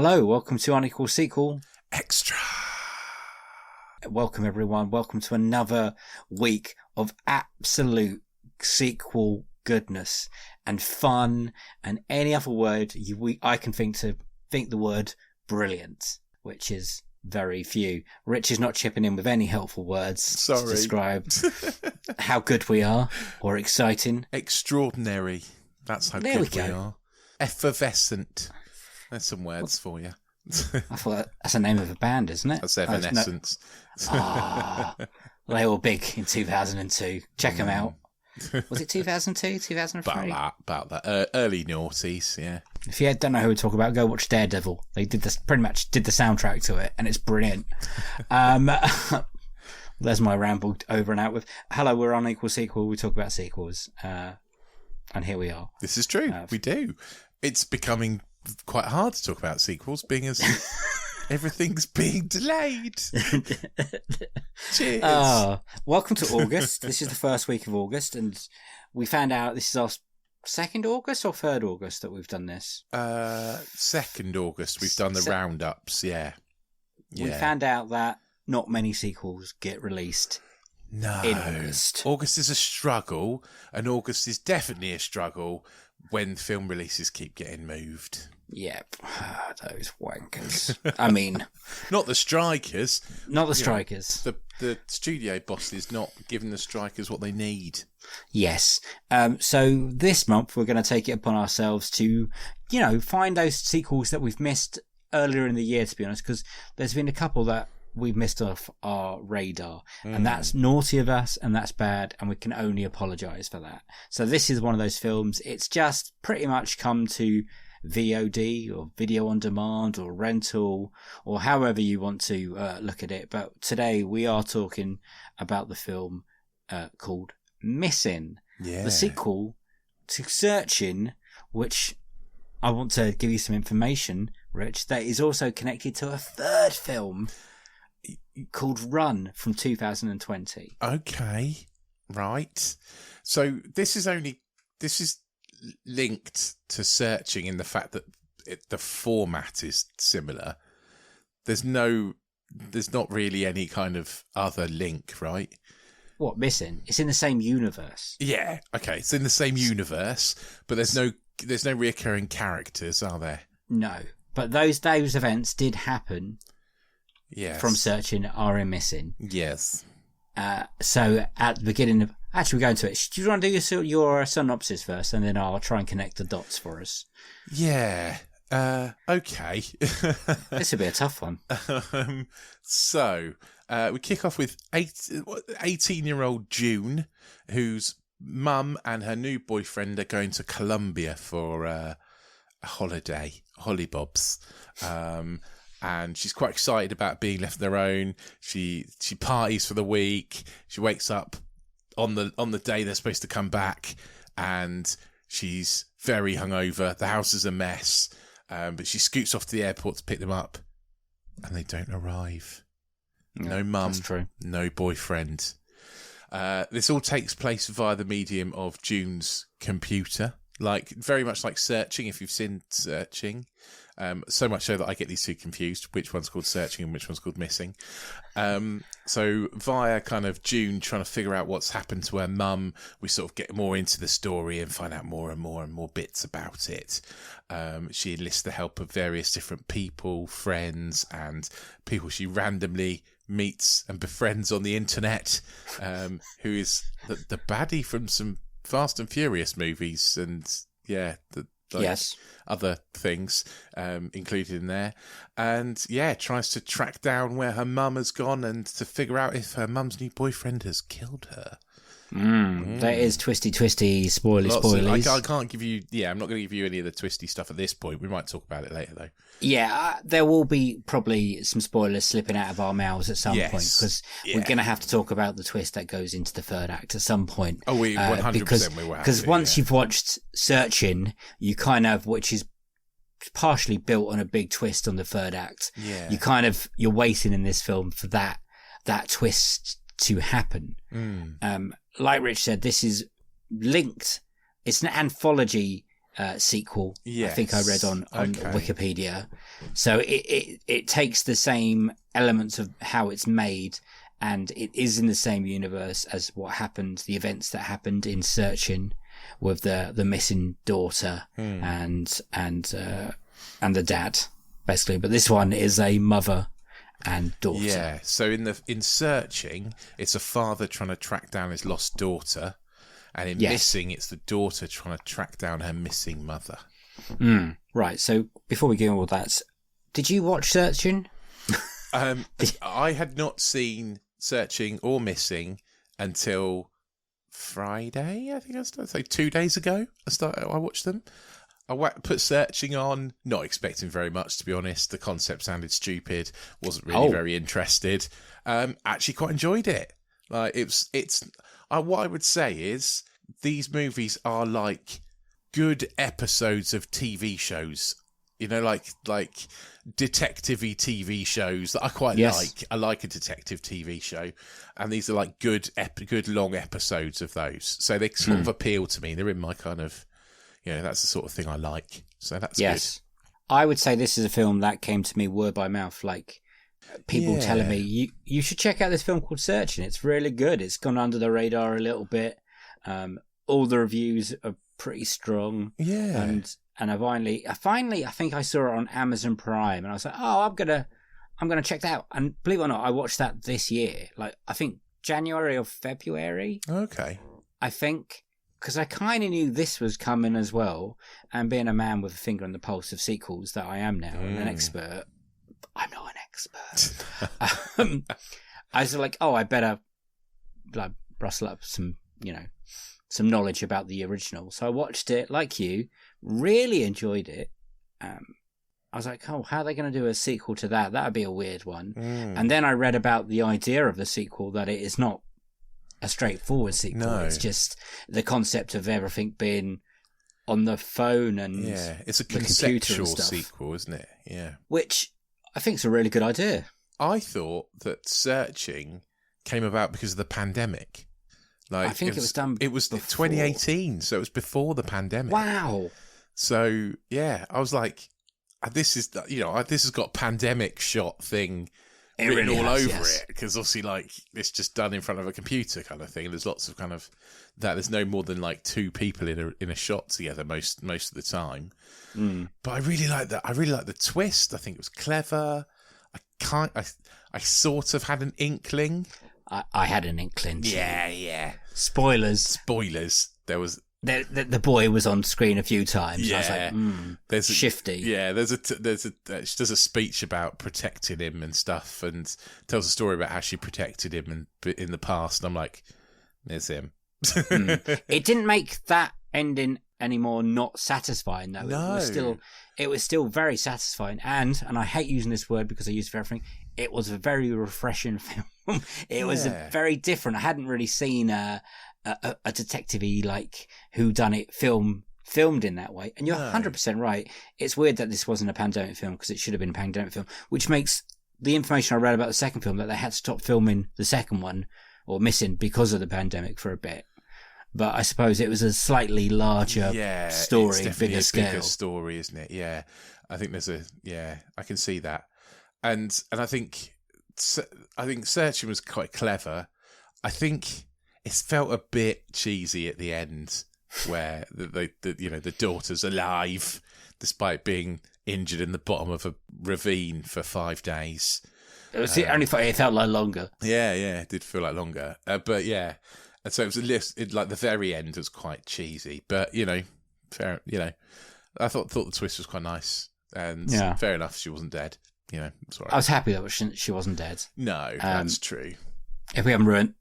Hello, welcome to Unequal Sequel Extra. Welcome everyone, welcome to another week of absolute sequel goodness and fun and any other word I can think the word brilliant, which is very few. Rich is not chipping in with any helpful words to describe how good we are or exciting. Extraordinary. That's how good we are. Effervescent. There's some words for you. I thought that's the name of a band, isn't it? That's Evanescence. They were big in 2002. Check them out. Was it 2002, 2003? About that. Early noughties, yeah. If you don't know who we talk about, go watch Daredevil. They did this, pretty much did the soundtrack to it, and it's brilliant. There's my ramble over and out with. Hello, we're on Equal Sequel. We talk about sequels. And here we are. This is true. We do. It's becoming quite hard to talk about sequels, being as everything's being delayed. Cheers. Welcome to August. This is the first week of August, and we found out this is our 2nd August or 3rd August that we've done this. 2nd August. We've done the roundups. Yeah. We found out that not many sequels get released. No. In August. August is a struggle, and August is definitely a struggle when film releases keep getting moved. Yep. Those wankers. I mean... Not the strikers. Not the strikers. The studio boss is not giving the strikers what they need. Yes. So this month we're going to take it upon ourselves to, find those sequels that we've missed earlier in the year, to be honest, because there's been a couple that we've missed off our radar, and that's naughty of us, and that's bad, and we can only apologise for that. So this is one of those films. It's just pretty much come to VOD or video on demand or rental or however you want to look at it. But today we are talking about the film called Missing, the sequel to Searching, which I want to give you some information, Rich, that is also connected to a 3rd film called Run from 2020. Okay, right. So this is linked to Searching in the fact that the format is similar. There's not really any kind of other link, right? What, Missing? It's in the same universe. Yeah, okay, it's in the same universe, but there's no reoccurring characters, are there? No, but those events did happen. Yes. From Searching are in Missing. Yes. So at the beginning of... Actually, we're going to it. Do you want to do your synopsis first, and then I'll try and connect the dots for us? Yeah. Okay. This will be a tough one. So, we kick off with 18-year-old June, whose mum and her new boyfriend are going to Colombia for a holiday, hollybobs. And she's quite excited about being left on their own. She parties for the week. She wakes up on the day they're supposed to come back, and she's very hungover. The house is a mess, but she scoots off to the airport to pick them up, and they don't arrive. Yeah, no mum, that's true. No boyfriend. This all takes place via the medium of June's computer, very much like Searching, if you've seen Searching. So much so that I get these two confused, which one's called Searching and which one's called Missing. So via kind of June trying to figure out what's happened to her mum, we sort of get more into the story and find out more and more and more bits about it. She enlists the help of various different people, friends, and people she randomly meets and befriends on the internet, who is the baddie from some Fast and Furious movies, and yes, other things included in there, and tries to track down where her mum has gone and to figure out if her mum's new boyfriend has killed her. That is twisty, spoilies. I can't give you. Yeah, I'm not going to give you any of the twisty stuff at this point. We might talk about it later, though. Yeah, there will be probably some spoilers slipping out of our mouths at some point, because we're going to have to talk about the twist that goes into the 3rd act at some point. Oh, we 100% we will. Because once you've watched Searching, you kind of, which is partially built on a big twist on the 3rd act. Yeah. You're waiting in this film for that twist to happen. Like Rich said, this is linked. It's an anthology sequel. Yes. I think I read on Okay. Wikipedia. So it takes the same elements of how it's made, and it is in the same universe as what happened, the events that happened in Searching, with the missing daughter and the dad, basically. But this one is a mother and daughter. Yeah. So in Searching, it's a father trying to track down his lost daughter, and in Missing, it's the daughter trying to track down her missing mother. Right. So before we get on with that, did you watch Searching? I had not seen Searching or Missing until Friday. I think I started, so 2 days ago. I watched them. I put Searching on, not expecting very much, to be honest. The concept sounded stupid. Wasn't really very interested. Actually, quite enjoyed it. Like it's. What I would say is these movies are like good episodes of TV shows. You know, like detective-y TV shows that I quite like. I like a detective TV show, and these are like good long episodes of those. So they sort of appeal to me. They're in my kind of, that's the sort of thing I like. So that's good. I would say this is a film that came to me word by mouth, like people telling me you should check out this film called Searching. It's really good. It's gone under the radar a little bit. All the reviews are pretty strong. Yeah. And I finally I think I saw it on Amazon Prime, and I was like, oh, I'm gonna check that out. And believe it or not, I watched that this year. Like I think January or February. Okay. I think, because I kind of knew this was coming as well. And being a man with a finger on the pulse of sequels that I am now, and an expert. I'm not an expert. I was like, oh, I better like rustle up some knowledge about the original. So I watched it, like you, really enjoyed it. I was like, oh, how are they going to do a sequel to that? That would be a weird one. And then I read about the idea of the sequel, that it is not a straightforward sequel. No. It's just the concept of everything being on the phone and it's a conceptual sequel, isn't it? Yeah. Which I think is a really good idea. I thought that Searching came about because of the pandemic. Like, I think it was done. It was before. 2018, so it was before the pandemic. Wow. So yeah, I was like, this is this has got pandemic shot thing written all over it, because obviously like it's just done in front of a computer kind of thing. There's lots of kind of that. There's no more than like two people in a shot together most of the time. But I really like that. I really like the twist. I think it was clever. I sort of had an inkling. I had an inkling. Yeah. Spoilers. There was the boy was on screen a few times. Yeah. I was like, there's shifty. She does a speech about protecting him and stuff, and tells a story about how she protected him in the past. And I'm like, there's him. It didn't make that ending any more not satisfying though. No. It was still very satisfying, and I hate using this word because I use it for everything. It was a very refreshing film. It was very different. I hadn't really seen a detective-y, like, whodunit film filmed in that way. And you're 100% right. It's weird that this wasn't a pandemic film, because it should have been a pandemic film, which makes the information I read about the second film that they had to stop filming the second one, or Missing, because of the pandemic for a bit. But I suppose it was a slightly larger story, it's bigger scale. Bigger story, isn't it? Yeah. I think I can see that. And I think Searching was quite clever. I think it felt a bit cheesy at the end, where the daughter's alive despite being injured in the bottom of a ravine for 5 days. It felt like longer. Yeah, it did feel like longer. But yeah, and so it was like the very end was quite cheesy. But fair. I thought the twist was quite nice, and fair enough, she wasn't dead. It's all right. I was happy that she wasn't dead. No, that's true. If we haven't ruined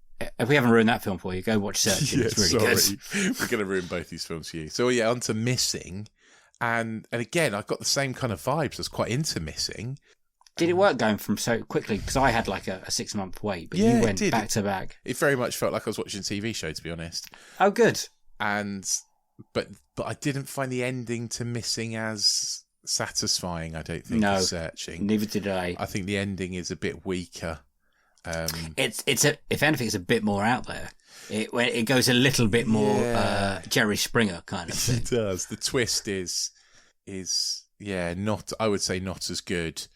that film for you, go watch Searching. It's really good. We're going to ruin both these films for you. So on to Missing, and again, I got the same kind of vibes. I was quite into Missing. Did it work going from so quickly? Because I had like a 6-month wait, but you went back to back. It very much felt like I was watching a TV show, to be honest. Oh, good. But I didn't find the ending to Missing as satisfying, I don't think, as Searching. Neither did I. I think the ending is a bit weaker. If anything, it's a bit more out there. It goes a little bit more Jerry Springer kind of thing. It does. The twist is not. I would say not as good.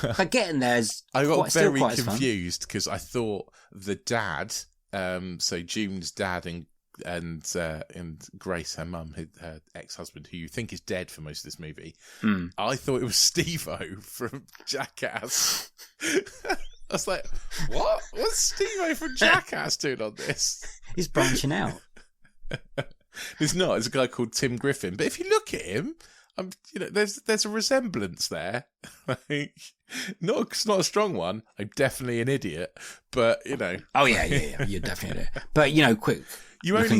But getting there is I got very quite confused because I thought the dad, so June's dad and Grace, her mum, her ex-husband, who you think is dead for most of this movie, I thought it was Steve-O from Jackass. I was like, what? What's Steve-O from Jackass doing on this? He's branching out. It's not. It's a guy called Tim Griffin. But if you look at him, there's a resemblance there. Like, it's not a strong one. I'm definitely an idiot, but Oh yeah, you're definitely an idiot. But quick. You only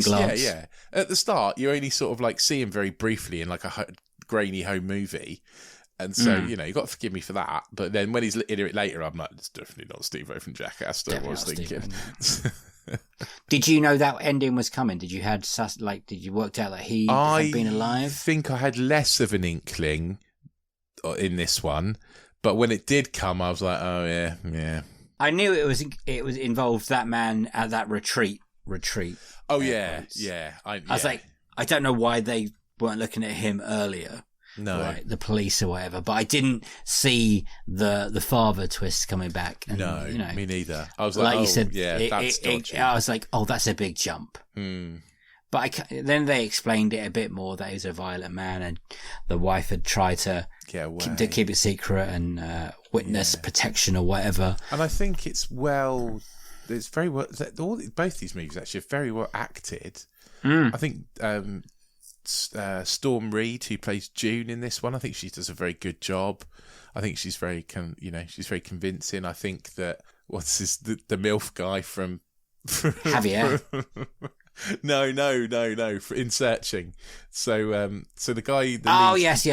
at the start you only sort of like see him very briefly in like a grainy home movie, and so you got to forgive me for that. But then when he's in it later, I'm like, it's definitely not Steve-O from Jackass. I was thinking. Did you know that ending was coming? Did you worked out that he had been alive? I think I had less of an inkling in this one, but when it did come, I was like, oh yeah. I knew it was involved that man at that retreat. Oh yeah. I was like, I don't know why they weren't looking at him earlier. No, right, the police or whatever. But I didn't see the father twist coming back. And, no, me neither. I was like, you said, that's dodgy. I was like, oh, that's a big jump. But then they explained it a bit more that he was a violent man, and the wife had tried to keep it secret and witness protection or whatever. And I think it's very well. Both these movies actually are very well acted. I think Storm Reid, who plays June in this one, I think she does a very good job. I think she's very, she's very convincing. I think that the MILF guy from Javier. No. In Searching. So the guy. Yes,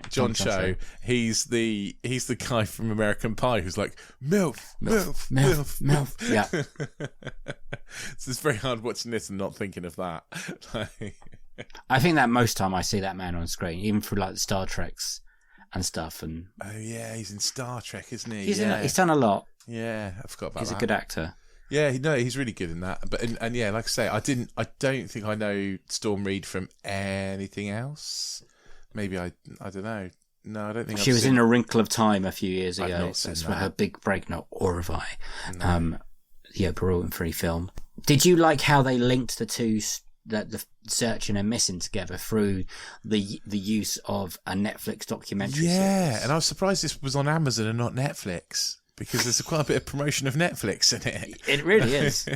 John Cho. He's the guy from American Pie who's like MILF. Yeah. So it's very hard watching this and not thinking of that. I think that most time I see that man on screen, even through like the Star Treks and stuff. And oh yeah, he's in Star Trek, isn't he? He's done a lot. Yeah, I forgot about that. He's a good actor. Yeah, he's really good in that. But and yeah, like I say, I don't think I know Storm Reid from anything else. Maybe I don't know. No, I don't think she was in A Wrinkle of Time a few years ago. That's that. Her big break. Or have I? No. The Oprah Winfrey film. Did you like how they linked the two, the searching and missing together through the use of a Netflix documentary? Yeah, series? and I was surprised this was on Amazon and not Netflix, because there's quite a bit of promotion of Netflix in it. It really is.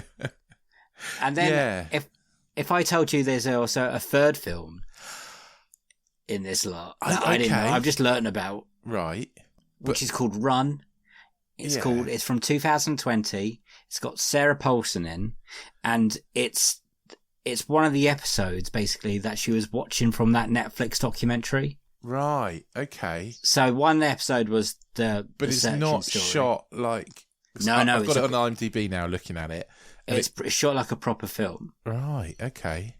And then if I told you there's also a third film in this lot that I didn't know, I've just learned about, right, which is called Run. It's from 2020. It's got Sarah Paulson in, and it's one of the episodes basically that she was watching from that Netflix documentary. Right. Okay. So one episode was but it's not story. shot like. No. I've got it on IMDb now, looking at it. It's shot like a proper film. Right. Okay.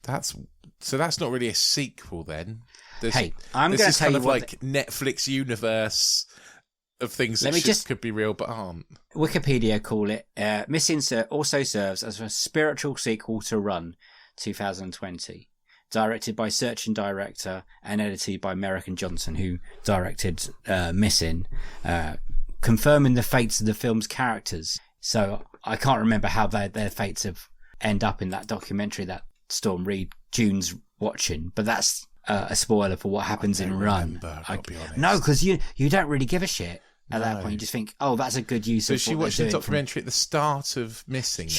That's not really a sequel then. I'm going to tell you what Netflix universe of things that could be real but aren't. Wikipedia call it Missing also serves as a spiritual sequel to Run 2020, directed by searching director and edited by Merrick and Johnson, who directed Missing, confirming the fates of the film's characters. So I can't remember how their fates have end up in that documentary that Storm Reid June's watching, but that's a spoiler for what happens in Run. I'll be honest. No, because you don't really give a shit at that point. You just think, oh, that's a good use of. So she watched the documentary at the start of Missing.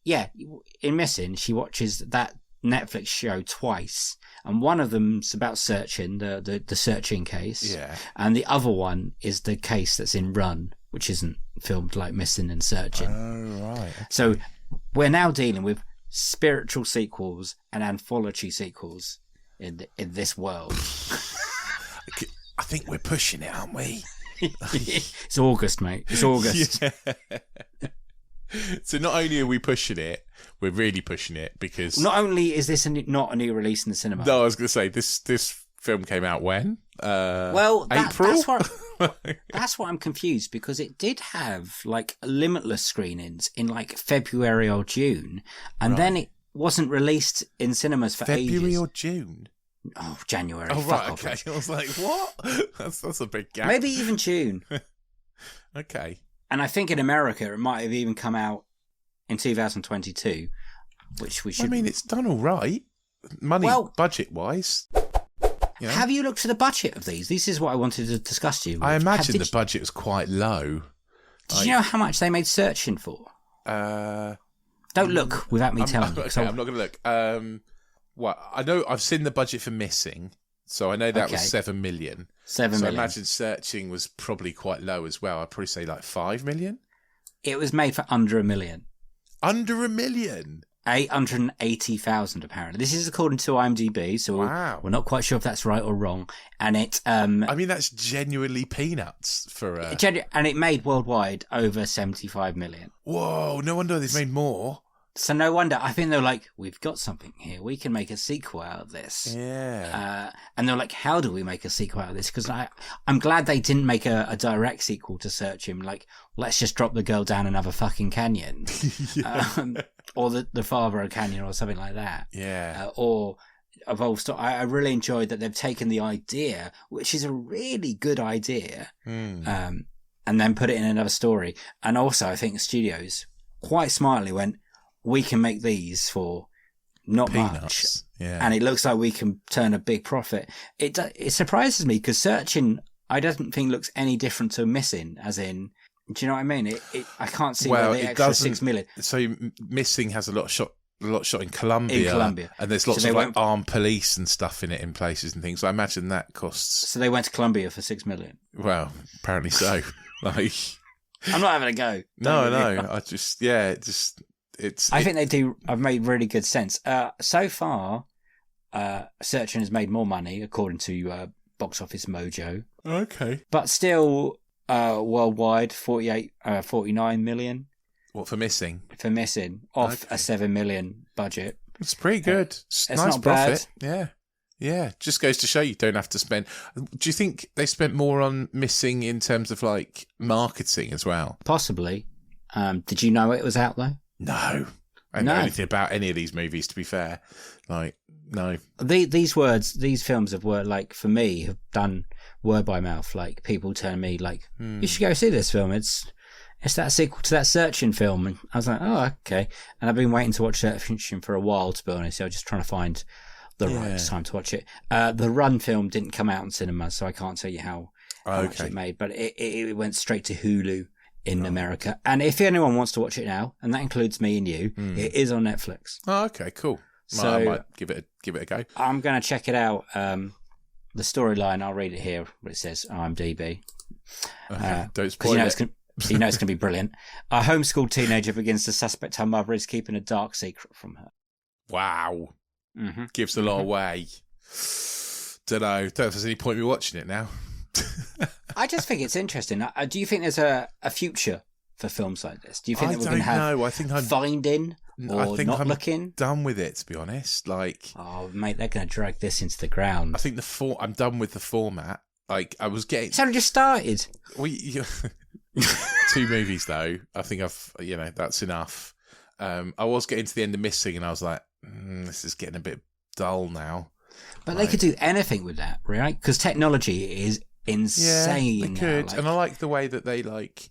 In Missing, she watches that Netflix show twice, and one of them's about searching the searching case, and the other one is the case that's in Run, which isn't filmed like Missing and Searching. Oh right. Okay. So we're now dealing with spiritual sequels and anthology sequels in this world. I think we're pushing it, aren't we? It's August, mate. It's August. Yeah. So not only are we pushing it, we're really pushing it, because not only is this not a new release in the cinema. No, I was going to say this film came out when? Well, April? that's what I'm confused, because it did have like limitless screenings in like February or June, and then it wasn't released in cinemas for February ages. or June? Oh, January. Oh, Fuck right, off. okay. I was like, what? That's a big gap. Maybe even June. Okay. And I think in America it might have even come out in 2022, which we should... I mean, it's done all right. Budget-wise. You know? Have you looked at the budget of these? This is what I wanted to discuss to you. I imagine the budget was quite low. Did you know how much they made Searching for? Don't look without me telling you. Okay, I'm not going to look. Well, I know I've seen the budget for Missing, so I know that was 7 million. 7 million. million. So I imagine Searching was probably quite low as well. I'd probably say like 5 million. It was made for under $1 million. Under $1 million? 880,000 apparently. This is according to IMDb, so we're not quite sure if that's right or wrong. And it, I mean, that's genuinely peanuts for. And it made worldwide over 75 million. Whoa! No wonder they've made more. So no wonder. I think they're like, we've got something here. We can make a sequel out of this. Yeah. And they're like, how do we make a sequel out of this? Because I'm glad they didn't make a direct sequel to Searching. Like, let's just drop the girl down another fucking canyon. Or the Father Canyon or something like that. Yeah. Or Evolve Story. I really enjoyed that they've taken the idea, which is a really good idea, and then put it in another story. And also, I think studios quite smartly went, we can make these for not much. Yeah. And it looks like we can turn a big profit. It surprises me because Searching, I don't think looks any different to Missing, as in, do you know what I mean? I can't see where the extra 6 million. So Missing has a lot shot in Colombia. And there's lots of like armed police and stuff in it in places and things. So I imagine that costs. So they went to Colombia for 6 million. Well, apparently so. Like, I'm not having a go. No. I think they do. I've made really good sense. So far, Searching has made more money according to Box Office Mojo. Okay. But still, worldwide, 49 million. What, for Missing? For Missing, off a 7 million budget. It's pretty good. It's nice not profit. bad. Yeah. Just goes to show you don't have to spend. Do you think they spent more on Missing in terms of like marketing as well? Possibly. Did you know it was out though? No. I don't know anything about any of these movies, to be fair. Like, no. These films have worked, like, for me, have done word by mouth. Like, people telling me, like, you should go see this film. It's that sequel to that Searching film. And I was like, oh, okay. And I've been waiting to watch Searching for a while, to be honest. I was just trying to find the right time to watch it. The Run film didn't come out in cinemas, so I can't tell you how much it made. But it went straight to Hulu in America. And if anyone wants to watch it now, and that includes me and you, it is on Netflix. Oh, okay, cool. So I might give it a go. I'm going to check it out. The storyline, I'll read it here, what it says, IMDb. Okay, don't spoil it. You know it's going to be brilliant. A homeschooled teenager begins to suspect her mother is keeping a dark secret from her. Wow. Mm-hmm. Gives a lot away. Don't know if there's any point in me watching it now. I just think it's interesting. Do you think there's a future for films like this? Do you think that we're going to have I think I'm Finding or Not I'm Looking? Done with it, to be honest. Like, oh mate, they're going to drag this into the ground. I think I'm done with the format. Like, I was getting. It's only just started. 2 movies though. I think that's enough. I was getting to the end of Missing, and I was like, this is getting a bit dull now. But they could do anything with that, right? Because technology is insane. Yeah, they could. Now. And I like the way that they like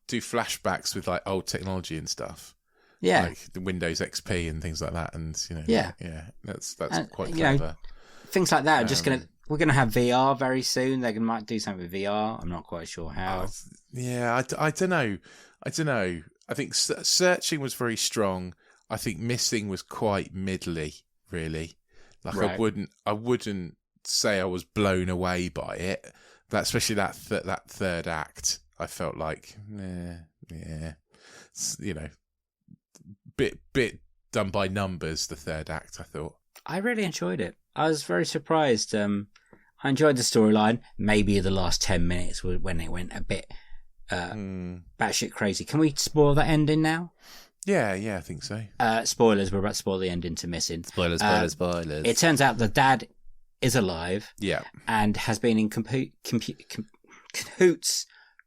do flashbacks with like old technology and stuff. Yeah, like the Windows XP and things like that. And that's quite clever. Things like that are just we're gonna have VR very soon. They might do something with VR. I'm not quite sure how. I don't know. I think Searching was very strong. I think Missing was quite middly, really. Like, right. I wouldn't say I was blown away by it. That, especially that third act, I felt like, bit done by numbers. The third act, I thought. I really enjoyed it. I was very surprised. I enjoyed the storyline. Maybe the last 10 minutes when it went a bit batshit crazy. Can we spoil that ending now? Yeah, I think so. Spoilers, we're about to spoil the ending to Missing. Spoilers. It turns out the dad is alive. Yeah. And has been in cahoots.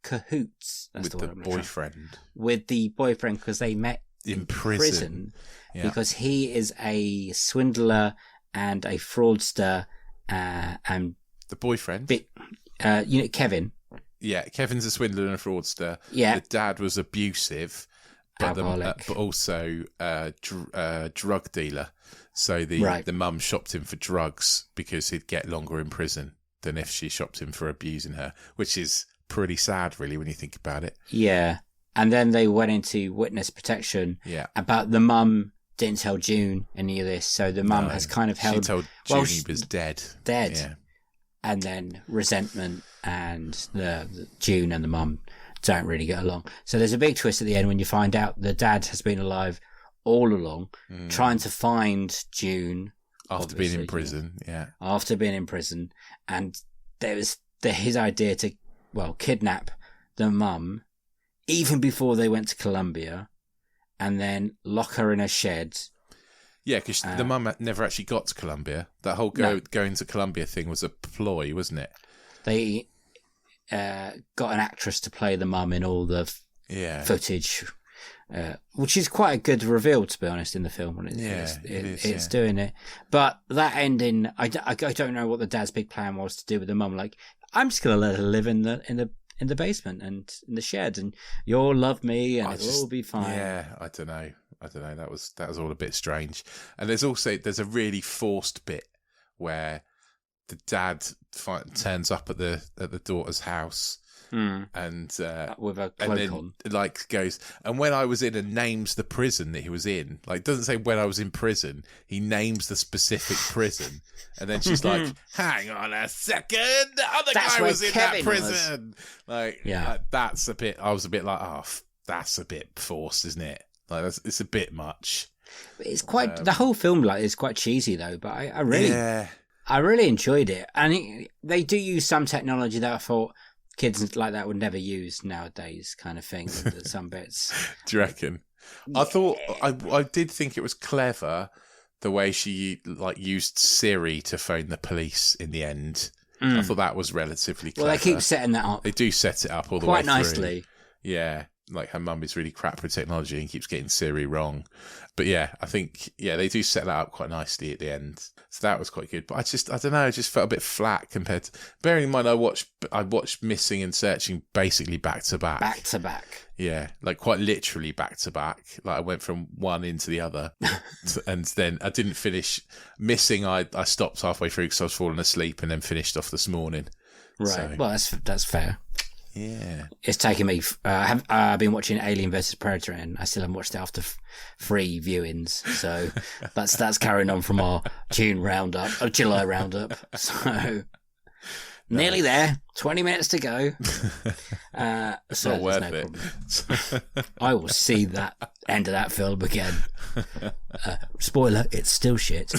That's With the word the I'm boyfriend. with the boyfriend because they met In prison. Yeah. because he is a swindler and a fraudster and The boyfriend. Kevin. Yeah, Kevin's a swindler and a fraudster. Yeah. The dad was abusive, but Alcoholic. but also drug dealer. So the mum shopped him for drugs because he'd get longer in prison than if she shopped him for abusing her, which is pretty sad, really, when you think about it. Yeah. And then they went into witness protection. Yeah. But the mum didn't tell June any of this, so the mum has kind of held. She told June he was dead. Dead. Yeah. And then resentment and the June and the mum don't really get along. So there's a big twist at the end when you find out the dad has been alive all along, trying to find June after being in prison. Yeah. After being in prison, and there was his idea to kidnap the mum even before they went to Colombia, and then lock her in a shed. Yeah, because the mum never actually got to Colombia. That whole going to Colombia thing was a ploy, wasn't it? They got an actress to play the mum in all the footage, which is quite a good reveal, to be honest, in the film. When it's doing it. But that ending, I don't know what the dad's big plan was to do with the mum. Like, I'm just going to let her live in the basement and in the shed, and you'll love me, and it'll all be fine. Yeah, I don't know. That was all a bit strange. And there's a really forced bit where the dad turns up at the daughter's house and with a cloak on, like goes, and when I was in, and names the prison that he was in. Like, doesn't say when I was in prison. He names the specific prison, and then she's like, "Hang on a second, the other guy was in Kevin that prison." That's a bit. I was a bit like, that's a bit forced, isn't it? Like, it's a bit much. It's quite the whole film is quite cheesy though, but I really enjoyed it, and they do use some technology that I thought kids like that would never use nowadays, kind of thing. Some bits. Do you reckon? Yeah. I thought I did think it was clever the way she used Siri to phone the police in the end. I thought that was relatively clever. Well, they keep setting that up. They do set it up all the way quite through. nicely. Yeah. Like, her mum is really crap with technology and keeps getting Siri wrong. But yeah, I think, they do set that up quite nicely at the end. So that was quite good. But I don't know, it just felt a bit flat compared to... Bearing in mind, I watched Missing and Searching basically back to back. Back to back. Yeah, like quite literally back to back. Like, I went from one into the other. And then I didn't finish. Missing, I stopped halfway through because I was falling asleep, and then finished off this morning. Right. So, well, that's fair. Yeah, it's taken me. I've been watching Alien vs Predator, and I still haven't watched it after 3 viewings. So that's carrying on from our June roundup, or July roundup. So nearly there. 20 minutes to go. It's not worth it. I will see that end of that film again. Spoiler: it's still shit.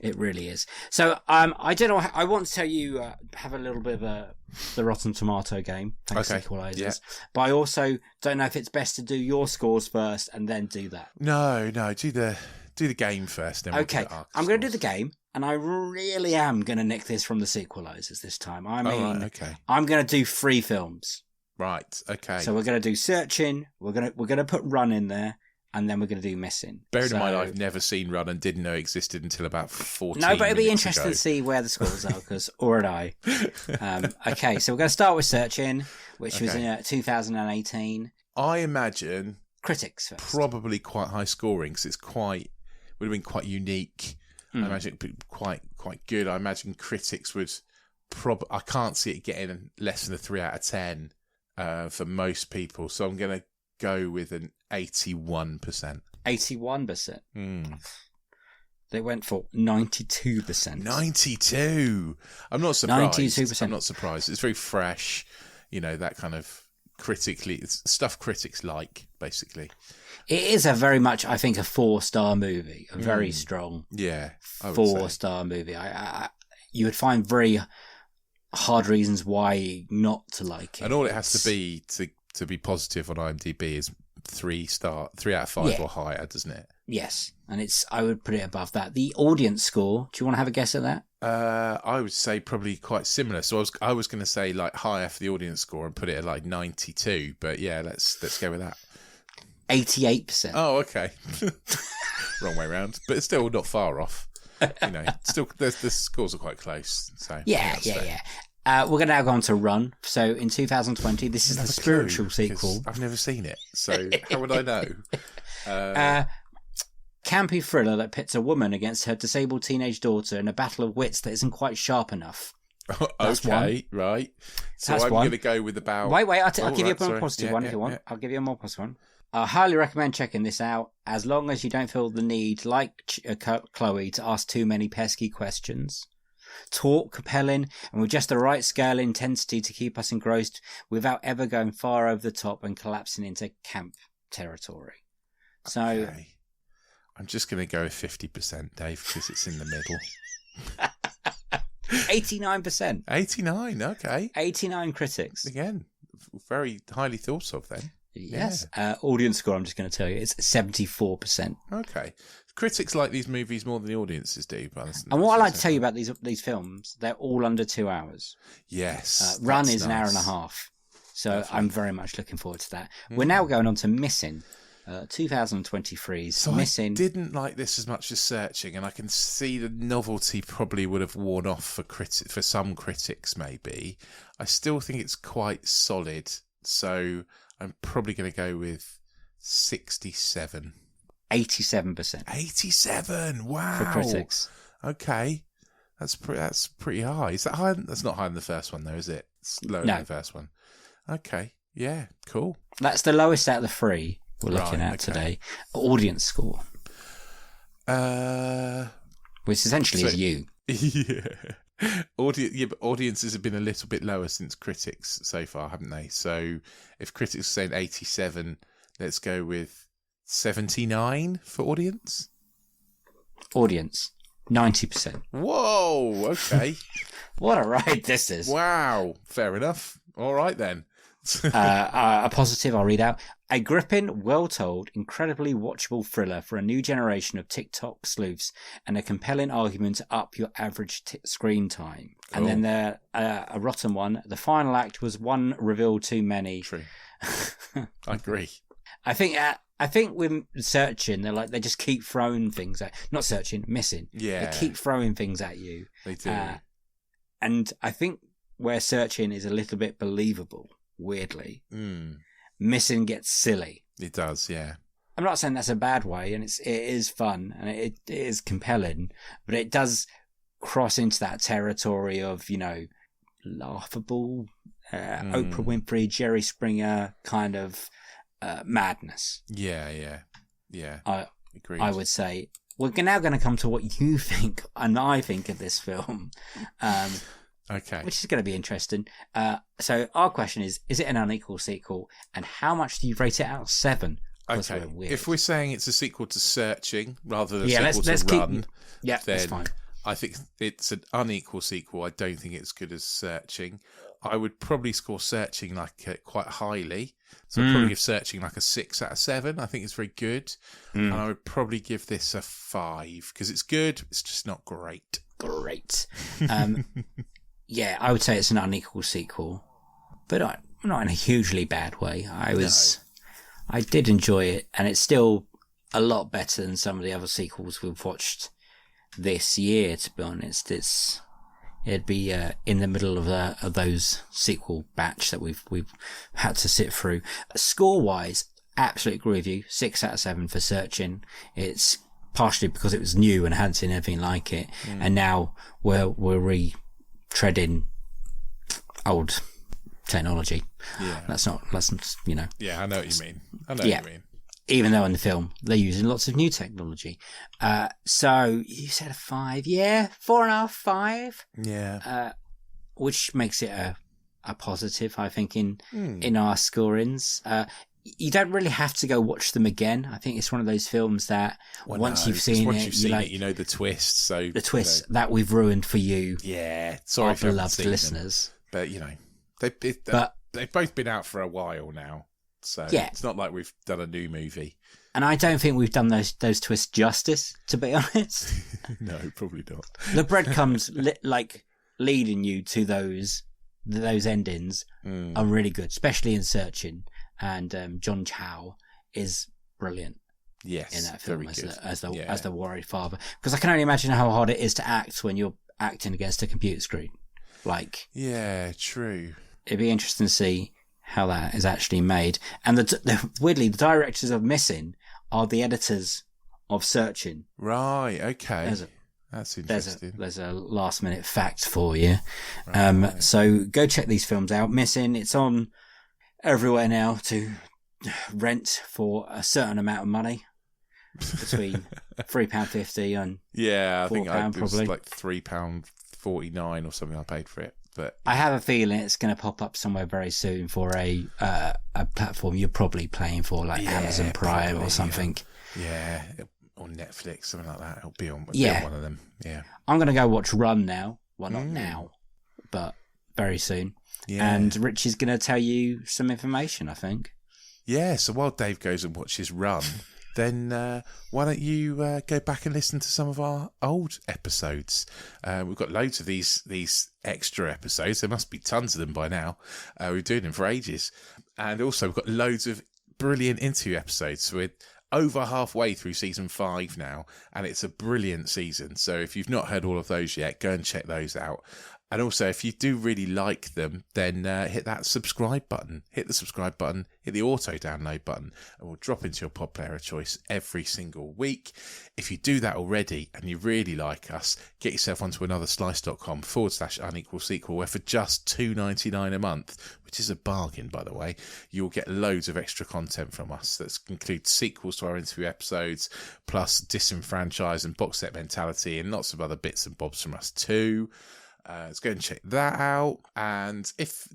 It really is. So, I don't know. I want to tell you, have a little bit of the Rotten Tomato game. Thanks to Equalizers. Yeah. But I also don't know if it's best to do your scores first and then do that. No. Do the game first. Then okay. I'm going to do the game, and I really am going to nick this from the Sequelizers this time. I mean, I'm going to do 3 films. Right. Okay. So we're going to do Searching. We're going to put Run in there. And then we're going to do Missing. Bearing in mind, I've never seen Run and didn't know it existed until about 14 No, but it'll be interesting ago. to see where the scores are, because, or I. Okay, so we're going to start with Searching, which was in 2018. I imagine critics first. Probably quite high scoring, because would have been quite unique. I imagine it'd be quite good. I imagine critics would I can't see it getting less than a 3 out of 10 for most people. So I'm going to go with an 81%. 81%? They went for 92%. 92! I'm not surprised. 92%. I'm not surprised. It's very fresh. That kind of it's stuff critics like, basically. It is a very much, I think, a 4-star movie. A very strong 4-star movie. You would find very hard reasons why not to like it. And all it has to be to be positive on IMDb is 3 out of 5 Yeah. or higher, doesn't it? Yes, and I would put it above that. The audience score, do you want to have a guess at that? I would say probably quite similar. So I was going to say like higher for the audience score and put it at like 92. But yeah, let's go with that. 88%. Oh, okay. Wrong way round, but it's still not far off. Still the scores are quite close. So Yeah. We're going to now go on to Run. So in 2020, this is the spiritual sequel. I've never seen it, so how would I know? Campy thriller that pits a woman against her disabled teenage daughter in a battle of wits that isn't quite sharp enough. That's Okay, one. right. So That's I'm one. going to go with about... Wait, I'll give you a more positive Yeah, one if you want. I'll give you a more positive one. I highly recommend checking this out, as long as you don't feel the need, like Chloe, to ask too many pesky questions. Taut, compelling, and with just the right scale of intensity to keep us engrossed without ever going far over the top and collapsing into camp territory. So, Okay. I'm just going to go with 50%, Dave, because it's in the middle. 89%. 89, okay. 89 critics. Again, very highly thought of then. Yes. Audience score, I'm just going to tell you, it's 74%. Okay. Critics like these movies more than the audiences do. And what I like to tell you about these films, they're all under 2 hours. Yes. Run is an hour and a half. So definitely. I'm very much looking forward to that. We're now going on to Missing. 2023's so Missing. I didn't like this as much as Searching, and I can see the novelty probably would have worn off for some critics maybe. I still think it's quite solid, so I'm probably going to go with 67. 87%. 87, wow. For critics. Okay. That's pretty high. Is that high? That's not higher than the first one though, is it? It's lower than the first one. Okay. Yeah, cool. That's the lowest out of the 3 we're looking at today. Audience score. Which essentially is you. Yeah. But audiences have been a little bit lower since critics so far, haven't they? So if critics are saying 87, let's go with 79 for audience. Audience, 90%. Whoa, okay. What a ride this is. Wow, fair enough. All right then. A positive I'll read out. A gripping, well-told, incredibly watchable thriller for a new generation of TikTok sleuths and a compelling argument to up your average screen time. Cool. And then a rotten one. The final act was one reveal too many. True. I agree. I think with Searching, they just keep throwing things at... Not Searching, Missing. Yeah. They keep throwing things at you. They do. And I think where Searching is a little bit believable, weirdly, Missing gets silly. It does, yeah. I'm not saying that's a bad way, and it is fun, and it is compelling, but it does cross into that territory of, laughable, Oprah Winfrey, Jerry Springer kind of madness. Yeah. Agreed. I would say. We're now going to come to what you think and I think of this film. Okay. Which is going to be interesting. So our question is it an unequal sequel? And how much do you rate it out of 7? Okay. If we're saying it's a sequel to Searching rather than a sequel to Run, then that's fine. I think it's an unequal sequel. I don't think it's good as Searching. I would probably score Searching quite highly. So I'd probably give Searching a 6 out of 7. I think it's very good. And I would probably give this a 5 because it's good. It's just not great. Great. Yeah, I would say it's an unequal sequel, but not in a hugely bad way. I did enjoy it, and it's still a lot better than some of the other sequels we've watched this year. To be honest, it'd be in the middle of those sequel batch that we've had to sit through. Score wise, absolutely agree with you. 6 out of 7 for Searching. It's partially because it was new and hadn't seen anything like it, and now we're retreading old technology. Yeah, that's Yeah, I know what you mean. What you mean. Even though in the film they're using lots of new technology. So you said a 5, 4.5, 5. Yeah. Which makes it a positive, I think, in our scorings. You don't really have to go watch them again. I think it's one of those films that once you've seen it, you know the twist. So the twist that we've ruined for you, sorry, our beloved listeners. But they've both been out for a while now. So Yeah. it's not like we've done a new movie. And I don't think we've done those twists justice, to be honest. No, probably not. The breadcrumbs, leading you to those endings are really good, especially in Searching. And John Chow is brilliant. Yes, in that film as the worried father, because I can only imagine how hard it is to act when you're acting against a computer screen. Yeah, true. It'd be interesting to see how that is actually made. And weirdly, the directors of Missing are the editors of Searching. Right. Okay. That's interesting. There's a last minute fact for you. Right. So go check these films out. Missing. It's on everywhere now to rent for a certain amount of money. Between £3.50 and I think £4 it was probably. like £3.49 or something I paid for it. But I have a feeling it's going to pop up somewhere very soon for a platform you're probably playing for, like Amazon Prime or something. Yeah, or Netflix, something like that. It'll be on one of them. Yeah, I'm going to go watch Run now. Well, not now, but very soon. Yeah. And Rich is going to tell you some information, I think. Yeah, so while Dave goes and watches Run, then why don't you go back and listen to some of our old episodes? We've got loads of these extra episodes. There must be tons of them by now. We've been doing them for ages. And also we've got loads of brilliant interview episodes. We're over halfway through season 5 now, and it's a brilliant season. So if you've not heard all of those yet, go and check those out. And also, if you do really like them, then hit that subscribe button. Hit the subscribe button, hit the auto-download button, and we'll drop into your pod player of choice every single week. If you do that already and you really like us, get yourself onto anotherslice.com/unequal sequel, where for just $2.99 a month, which is a bargain, by the way, you'll get loads of extra content from us. That includes sequels to our interview episodes, plus disenfranchise and box set mentality, and lots of other bits and bobs from us too. Let's go and check that out. And if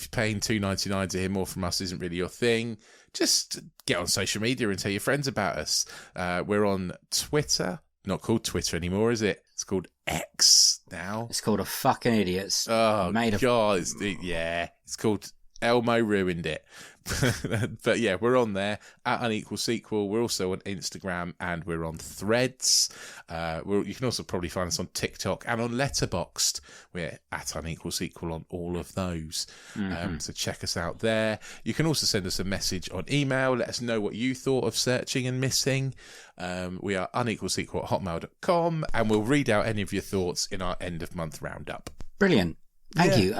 paying $2.99 to hear more from us isn't really your thing, just get on social media and tell your friends about us. We're on Twitter. Not called Twitter anymore, is it? It's called X now. It's called a fucking idiots. Oh, God. It's called Elmo ruined it. But yeah, we're on there at Unequal Sequel. We're also on Instagram and we're on Threads. You can also probably find us on TikTok and on Letterboxd. We're at Unequal Sequel on all of those. So check us out there. You can also send us a message on email. Let us know what you thought of Searching and Missing. We are unequalsequel@hotmail.com, and we'll read out any of your thoughts in our end of month roundup. Brilliant. Thank you.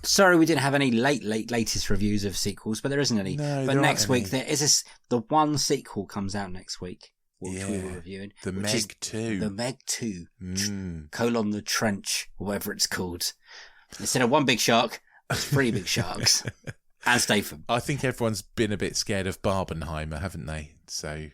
Sorry we didn't have any latest reviews of sequels, but there isn't any. No, but next week there is the one sequel comes out next week, which we were reviewing. The Meg 2. The Meg 2. Colon the Trench, or whatever it's called. Instead of one big shark, it's 3 big sharks. And Statham. I think everyone's been a bit scared of Barbenheimer, haven't they? So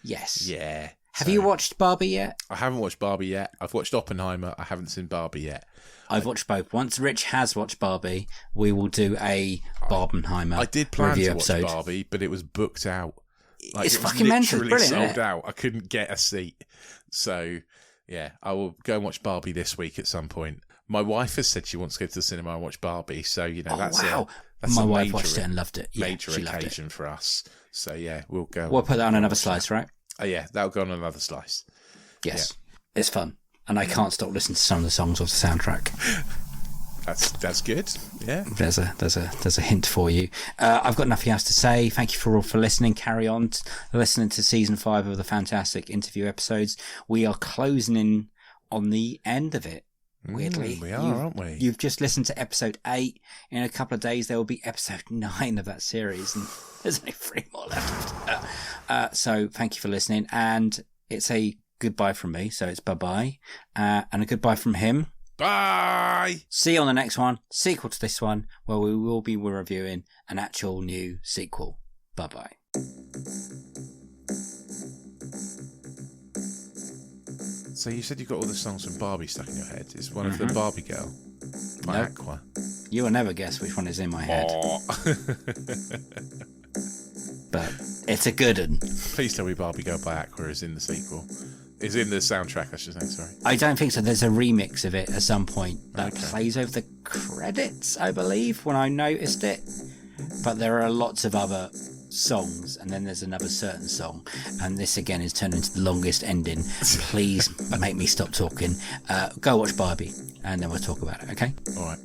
yes. Yeah. Have you watched Barbie yet? I haven't watched Barbie yet. I've watched Oppenheimer. I haven't seen Barbie yet. I've watched both. Once Rich has watched Barbie, we will do a Barbenheimer I did plan review to watch episode. Barbie, but it was booked out. It's fucking mental. It's brilliant, sold isn't it? out. I couldn't get a seat. So, yeah, I will go and watch Barbie this week at some point. My wife has said she wants to go to the cinema and watch Barbie. So, that's my a wife major, watched it and loved it. Yeah, major occasion for us. So, yeah, we'll go. We'll put that on another slice, right? Oh, yeah, that'll go on another slice. Yes. Yeah. It's fun. And I can't stop listening to some of the songs off the soundtrack. That's good. Yeah. There's a hint for you. I've got nothing else to say. Thank you for listening. Carry on listening to season 5 of the fantastic interview episodes. We are closing in on the end of it. Weirdly, we are, aren't we? You've just listened to episode 8. In a couple of days, there will be episode 9 of that series, and there's only 3 more left. So thank you for listening, and it's a goodbye from me. So it's bye-bye, and a goodbye from him. Bye! See you on the next one, sequel to this one, where we will be reviewing an actual new sequel. Bye-bye. So you said you got all the songs from Barbie stuck in your head. Is one of the Barbie Girl by Aqua? You will never guess which one is in my head. But it's a good one. Please tell me Barbie Girl by Aqua is in the sequel. Is in the soundtrack, I should say, sorry. I don't think so. There's a remix of it at some point that plays over the credits, I believe, when I noticed it. But there are lots of other songs, and then there's another certain song, and this again is turned into the longest ending. Please make me stop talking. Go watch Barbie, and then we'll talk about it. Okay. All right.